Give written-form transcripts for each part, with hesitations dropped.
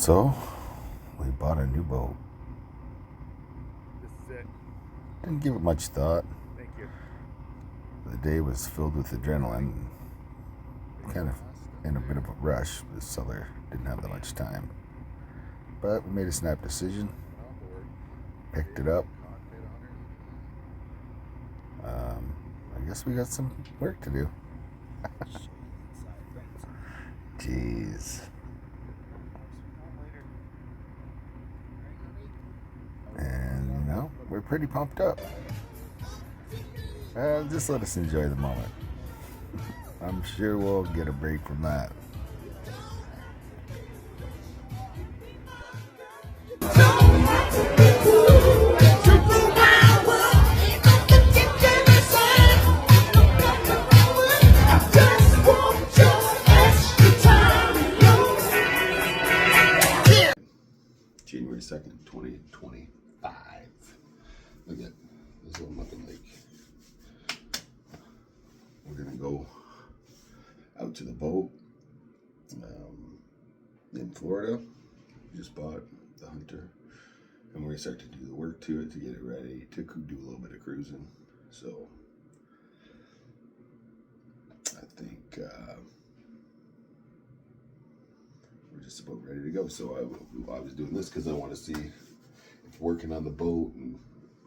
So, we bought a new boat. This is it. Didn't give it much thought. Thank you. The day was filled with adrenaline. Kind of in a bit of a rush. The seller didn't have that much time. But we made a snap decision. Picked it up. I guess we got some work to do. Jeez. And, you know, we're pretty pumped up. Just let us enjoy the moment. I'm sure we'll get a break from that. January 2nd, 2025. Look at this is what I'm looking like. We're gonna go out to the boat in Florida. We just bought the Hunter, and we're gonna start to do the work to it to get it ready to do a little bit of cruising. So I think we're just about ready to go. So I was doing this because I want to see if working on the boat and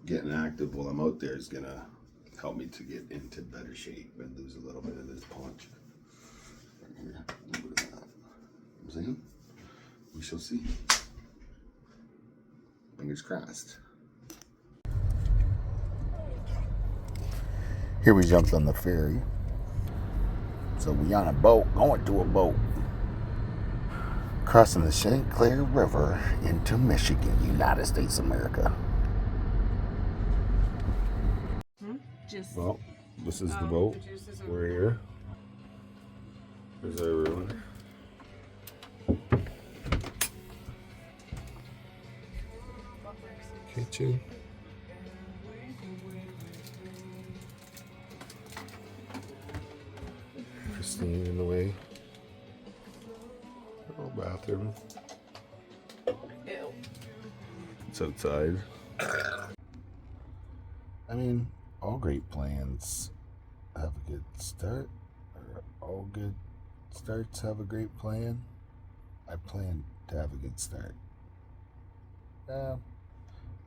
getting active while I'm out there is gonna help me to get into better shape and lose a little bit of this punch. Right here, a little bit of that. I'm saying, we shall see. Fingers crossed. Here we jumped on the ferry. So we on a boat, going to a boat. Crossing the St. Clair River into Michigan, United States of America. Well, this is the boat. We're here. There's our room. Kitchen. Christine in the way. Oh, bathroom. Ew. It's outside. I mean, all great plans have a good start, or all good starts have a great plan. I plan to have a good start.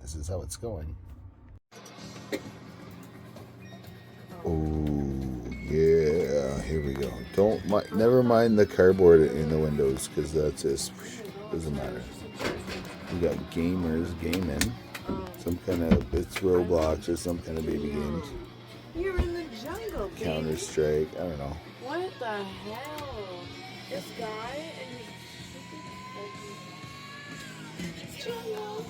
This is how it's going. Oh yeah, here we go. Never mind the cardboard in the windows, because that's just doesn't matter. We got gamers gaming. Some kind of, it's Roblox or some kind of baby games. You're in the jungle, baby. Counter-Strike, I don't know. What the hell? This guy and his jungle.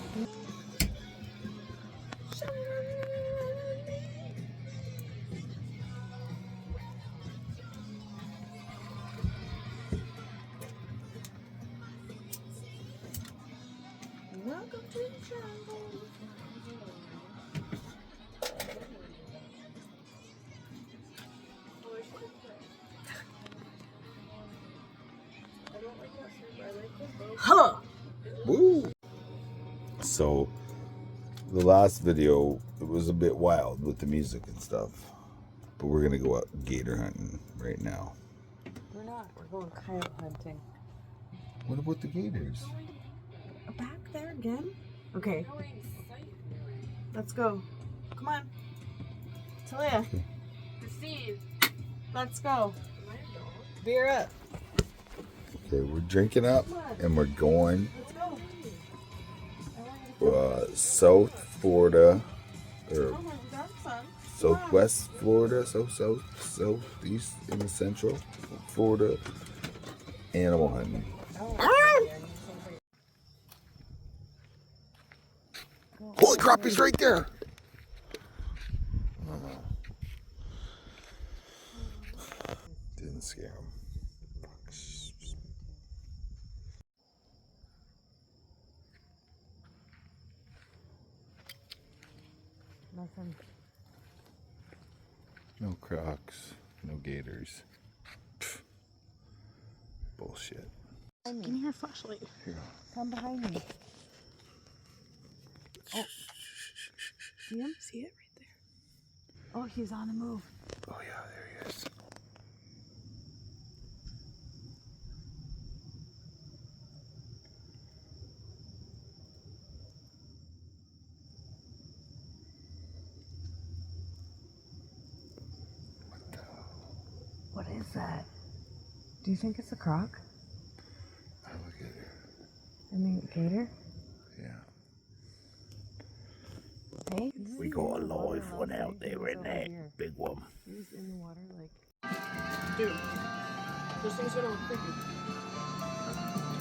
Welcome to the jungle. Huh. Woo! So, the last video, it was a bit wild with the music and stuff. But we're gonna go out gator hunting right now. We're not. We're going coyote hunting. What about the gators? Back there again? Okay. Let's go. Come on. Talia. Christine. Let's go. Beer up. Okay, we're drinking up and we're going South Florida, or Southwest Florida, Southeast in the Central Florida animal hunting. Holy crap, he's right there! Didn't scare him. Nothing. No Crocs, no gators. Pff, bullshit. Give me your flashlight. Here. Come behind me. Oh. See him? See it right there? Oh, he's on the move. Oh yeah, there he is. What is that? Do you think it's a croc? Alligator. I mean, gator? Yeah. Hey? We got a live one out there in that big one. He's in the water like... Dude, those things are not creepy.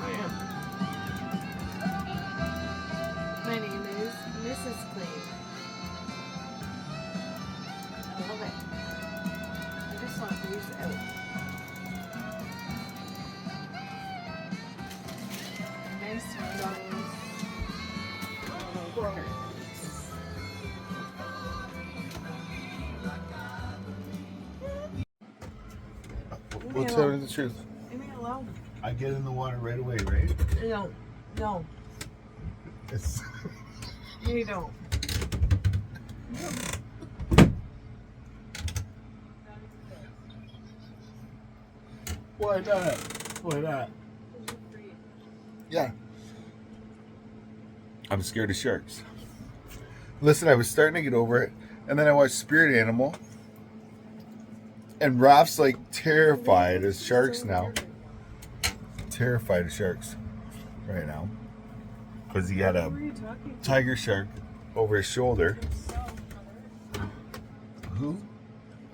I am. My name is Mrs. Clean. I love it. I just want these out. Nice windows. What's telling the truth? Leave me alone. I get in the water right away, right? No, no, It's you don't. why not? Why not? Yeah. I'm scared of sharks. Listen, I was starting to get over it, and then I watched Spirit Animal, and Raph's like terrified of sharks now. Terrified of sharks right now. Because he had a tiger shark over his shoulder. Who?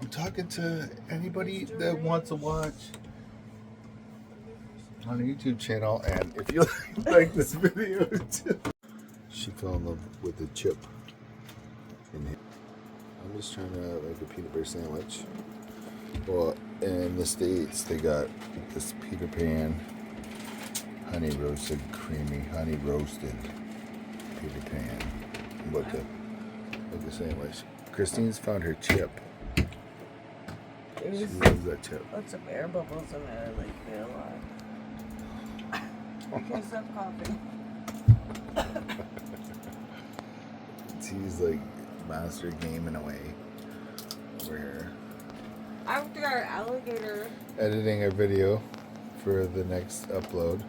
I'm talking to anybody that wants to watch on a YouTube channel, and if you like this video too. She fell in love with the chip in here. I'm just trying to make a peanut butter sandwich. Well, in the States, they got this Peter Pan honey roasted, creamy, honey roasted Peter Pan. Like a sandwich. Christine's found her chip. She loves that chip. Lots of air bubbles in there, like feel a lot. Can't stop coughing. He's like master gaming away over here. After our alligator. Editing a video for the next upload.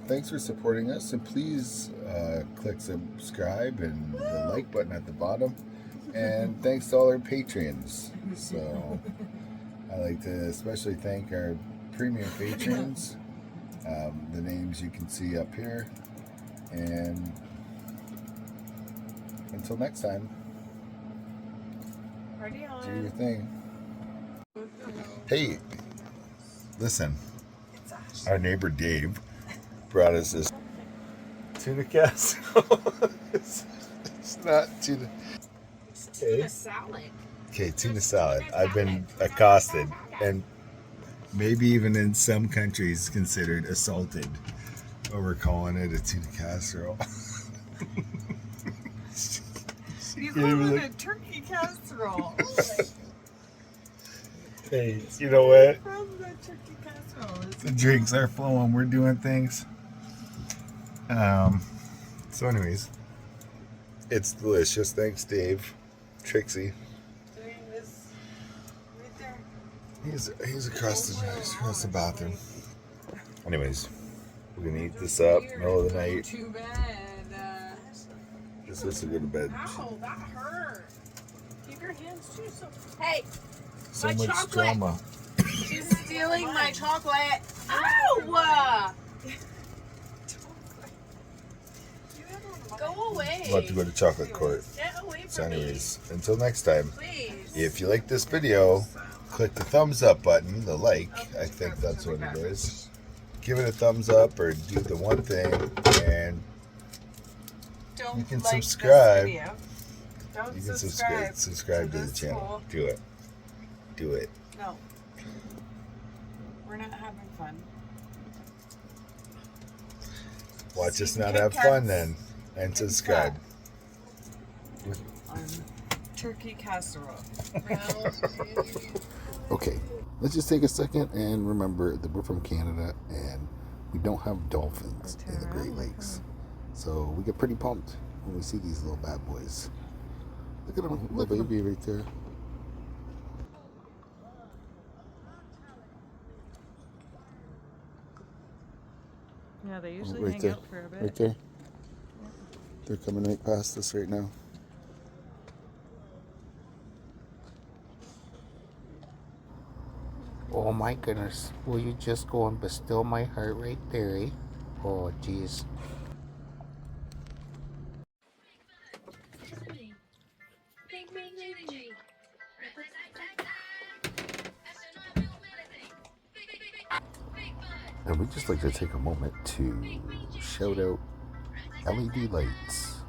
Thanks for supporting us, and please click subscribe and the like button at the bottom. And thanks to all our patrons. So I like to especially thank our premium patrons. The names you can see up here. And until next time, Party on. do your thing. Hey, listen, our neighbor Dave brought us this tuna casserole. It's not tuna. It's tuna salad. Okay, tuna salad. I've been accosted, and maybe even in some countries considered assaulted over calling it a tuna casserole. You call it a turkey casserole. Hey, you know what? From the turkey casserole. The drinks are flowing. We're doing things. So anyways, it's delicious. Thanks, Dave. Trixie. Doing this right there. He's across the bathroom. Anyways, we're gonna eat this up middle of the night. Too bad. Just listen to go to bed. Ow, that hurt. Keep your hands too. Hey, So my much chocolate. drama. She's stealing my chocolate. Ow! Go away. About to go to chocolate court. Get away So from anyways, until next time. me. Please. If you like this video, click the thumbs up button, the like. I think that's what it is. Give it a thumbs up or do the one thing, and Don't you can like this subscribe. video. Don't you can subscribe subscribe to the this channel. fool. Do it. Do it. No. We're not having fun. Watch us See not Kit have Kats fun then, and subscribe. on turkey casserole. Okay, let's just take a second and remember that we're from Canada, and we don't have dolphins in the Great Lakes. So we get pretty pumped when we see these little bad boys. Look at them, little baby right there. Yeah, they usually Right hang there. out for a bit. Right there. They're coming right past us right now. Oh my goodness. Will you just go and bestow my heart right there, eh? Oh, jeez. And we just like to take a moment to shout out LED lights.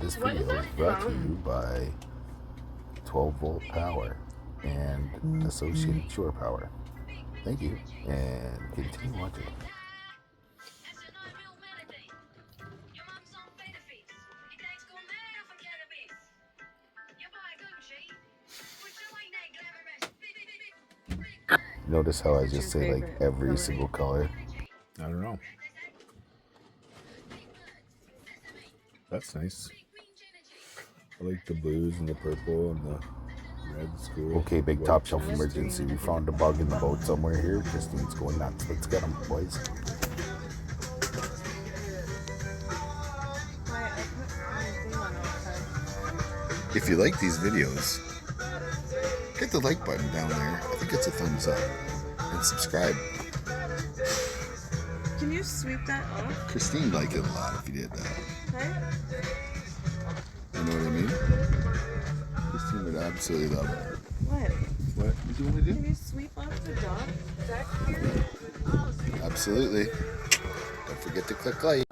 This video is brought to you by 12 volt power and associated shore power. Thank you and continue watching. Notice how I just say like every single color. I don't know. That's nice. I like the blues and the purple and the red's cool. Okay, big top shelf emergency. We found a bug in the boat somewhere here. Christine's going nuts. Let's get him, boys. If you like these videos, hit the like button down there. I think it's a thumbs up. And subscribe. Can you sweep that off? Christine would like it a lot if you did that. Okay. You know what I mean? Christine would absolutely love it. What? What do you want to do? Can you sweep off the deck here? Absolutely. Don't forget to click like.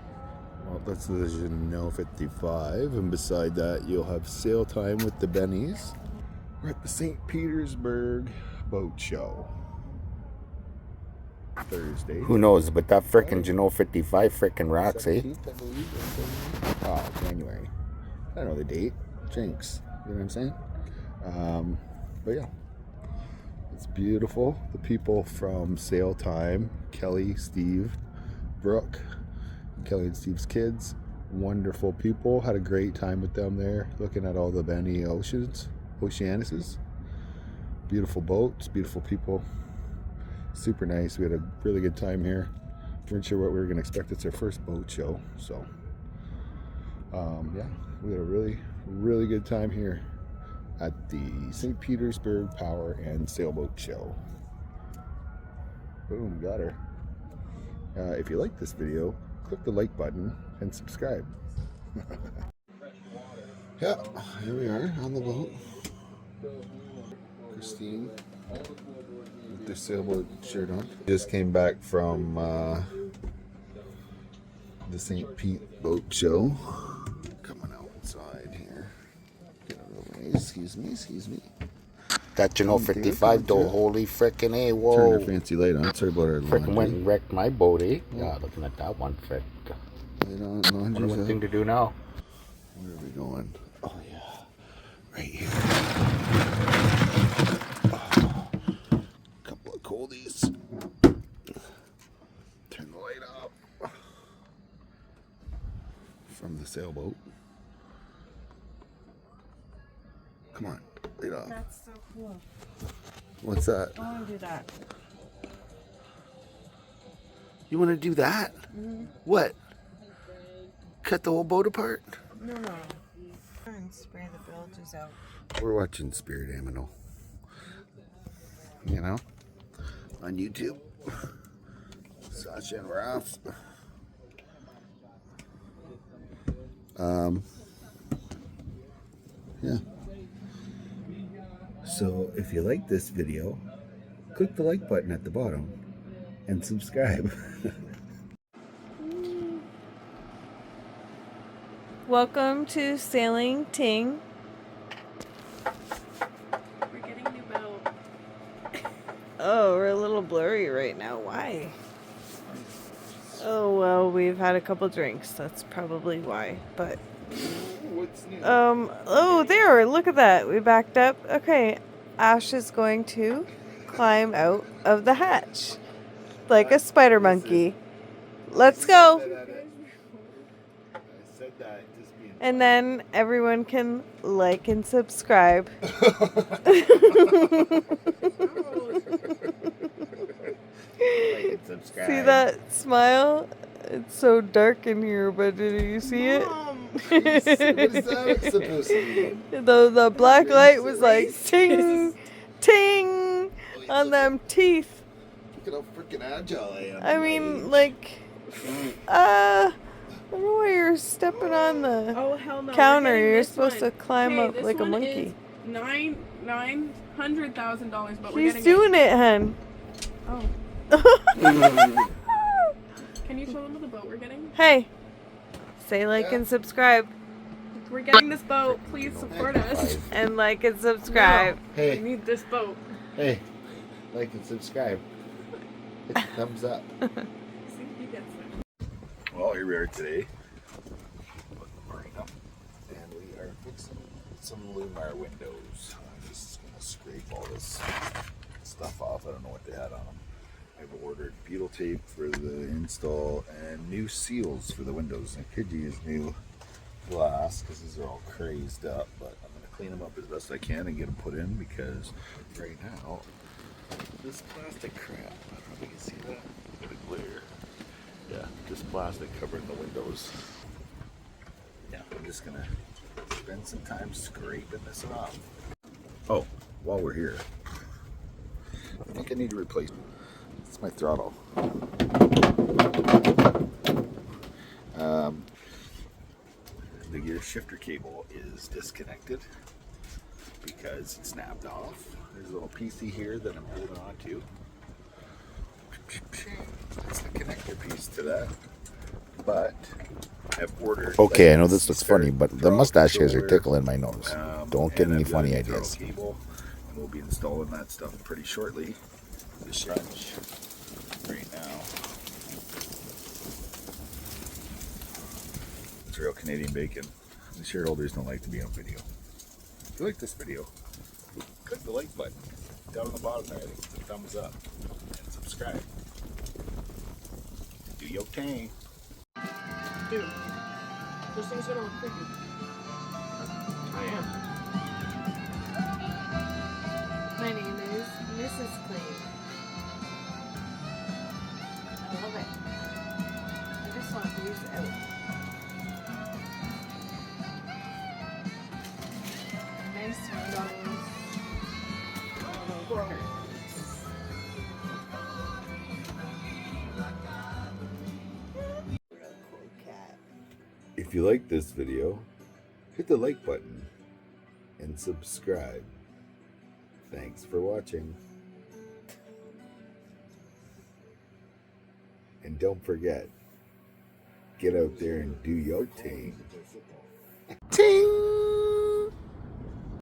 Well, that's the Janelle 55, and beside that, you'll have sail time with the Bennies. We're at the St. Petersburg Boat Show. Thursday. Who knows, but that frickin' Janelle 55 frickin' rocks, eh? Oh, January. I don't know the date. Jinx. You know what I'm saying? But yeah. It's beautiful. The people from Sail Time, Kelly, Steve, Brooke, Kelly and Steve's kids, wonderful people. Had a great time with them there, looking at all the Benny Oceanuses. Beautiful boats, beautiful people. Super nice. We had a really good time here. Weren't sure what we were going to expect. It's our first boat show, so yeah, we had a really, really good time here at the St. Petersburg Power and Sailboat Show. Boom, got her. If you like this video, click the like button and subscribe. Yeah, here we are on the boat. Christine with their sailboat shirt on. Just came back from the St. Pete Boat Show. Coming outside here. Get out of the way. Excuse me. That Janelle 55 though, holy frickin' A, whoa. Turn her fancy light on. Sorry about our laundry. Frickin' went and wrecked my boat, eh? Yeah, looking at that one, frick. Light on, laundry's one thing to do now. Where are we going? Oh yeah, right here. Oh, couple of coldies. Turn the light up. From the sailboat. Come on, light off. That's so cool. What's that? I want to do that. You want to do that? Mm-hmm. What? Cut the whole boat apart? No. And spray the bilges out. We're watching Spirit Aminal. You know? On YouTube. Sasha and Ralph. Yeah. So if you like this video, click the like button at the bottom and subscribe. Welcome to Sailing Ting. We're getting a new boat. Oh, we're a little blurry right now. Why? Oh, well, we've had a couple drinks. That's probably why. But oh, there, look at that. We backed up. Okay. Ash is going to climb out of the hatch like a spider monkey. Let's go. I said that just being And then everyone can like and subscribe. Like and subscribe. See that smile? It's so dark in here, but did you see it? What is that supposed to mean? The black light was like ting, ting on them teeth. Look at how freaking agile I am. I mean, like, I don't know why you're stepping on the Oh hell no! counter. We're getting You're this supposed one. to climb Hey, up this like a one monkey. Is $900,000, but we're He's getting doing it, hun. Oh. Can you show them the boat we're getting? Hey, say like and subscribe. We're getting this boat. Please support us. And like and subscribe. No, we need this boat. Hey, like and subscribe. Hit the thumbs up. See if he gets it. Well, here we are today. And we are fixing some Lumar windows. I'm just going to scrape all this stuff off. I don't know what they had on them. I've ordered butyl tape for the install and new seals for the windows. I could use new glass because these are all crazed up, but I'm going to clean them up as best I can and get them put in because right now this plastic crap, I don't know if you can see that, bit of glare. Yeah, just plastic covering the windows. Yeah, I'm just going to spend some time scraping this off. Oh, while we're here, I think I need to replace. It's my throttle. The gear shifter cable is disconnected because it snapped off. There's a little PC here that I'm holding on to. That's the connector piece to that. But I've ordered. Okay, I know this looks funny, but the mustache hairs are tickling my nose. Don't get any funny ideas. Cable, and we'll be installing that stuff pretty shortly. The shunch right now. It's real Canadian bacon. The shareholders don't like to be on video. If you like this video, click the like button down on the bottom there. I think it's a thumbs up and subscribe. Do your thing. Dude, those things are gonna look creepy. I am. My name is Mrs. Clean. I love it. I just want these out. Nice windows. If you like this video, hit the like button and subscribe. Thanks for watching. And don't forget, get out there and do your thing.